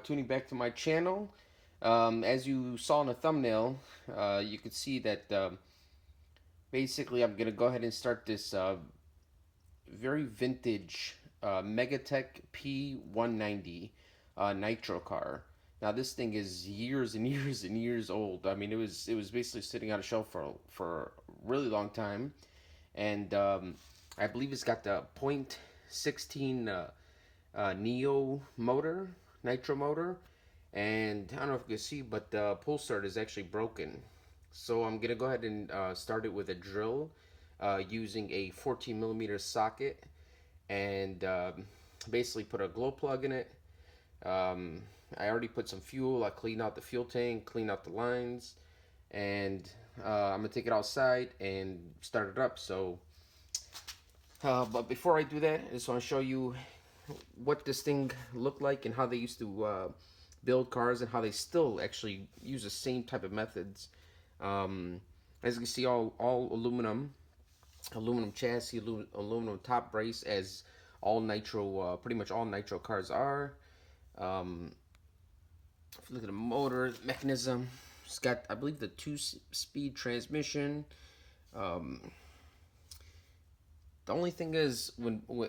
tuning back to my channel. As you saw in the thumbnail, you could see that basically I'm gonna go ahead and start this very vintage MegaTech P190 nitro car. Now this thing is years and years and years old. I mean, it was basically sitting on a shelf for a really long time, and I believe it's got the .16 Neo motor, nitro motor, and I don't know if you can see, but the pull start is actually broken. So I'm gonna go ahead and start it with a drill using a 14mm socket, and basically put a glow plug in it. I already put some fuel. I cleaned out the fuel tank, cleaned out the lines, and I'm gonna take it outside and start it up. So, but before I do that, I just want to show you what this thing looked like and how they used to build cars, and how they still actually use the same type of methods. As you can see, all aluminum chassis, aluminum top brace, as all nitro, pretty much all nitro cars are. If you look at the motor mechanism, it's got, I believe, the 2-speed transmission. The only thing is,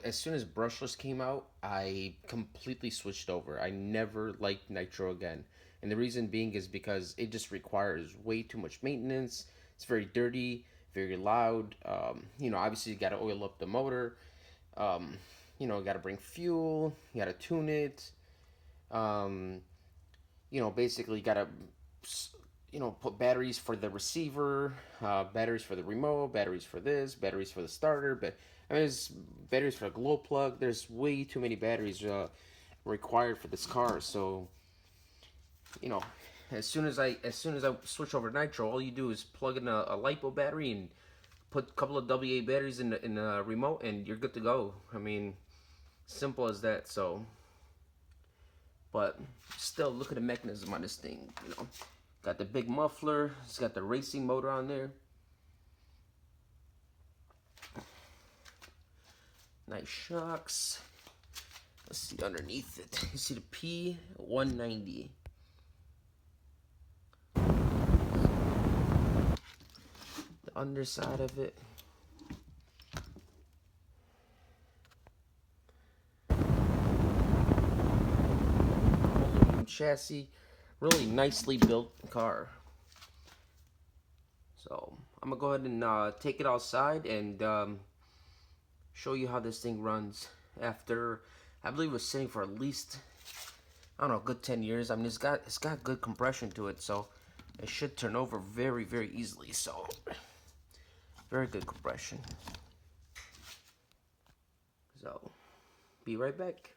as soon as brushless came out, I completely switched over. I never liked nitro again, and the reason being is because it just requires way too much maintenance. It's very dirty, very loud. You know, obviously you got to oil up the motor. You know, got to bring fuel. You got to tune it. You know, basically got to, you know, put batteries for the receiver, batteries for the remote, batteries for this, batteries for the starter. But I mean, there's batteries for a glow plug. There's way too many batteries required for this car. So, you know, as soon as I switch over to nitro, all you do is plug in a LiPo battery and put a couple of AA batteries in the remote, and you're good to go. I mean, simple as that. So, but still, look at the mechanism on this thing. You know, got the big muffler. It's got the racing motor on there. Nice shocks. Let's see underneath it. You see the P190. The underside of it. Aluminum chassis. Really nicely built car. So I'm gonna go ahead and take it outside and show you how this thing runs after, I believe it was sitting for at least, I don't know, a good 10 years. I mean, it's got good compression to it, so it should turn over very, very easily. So very good compression. So be right back.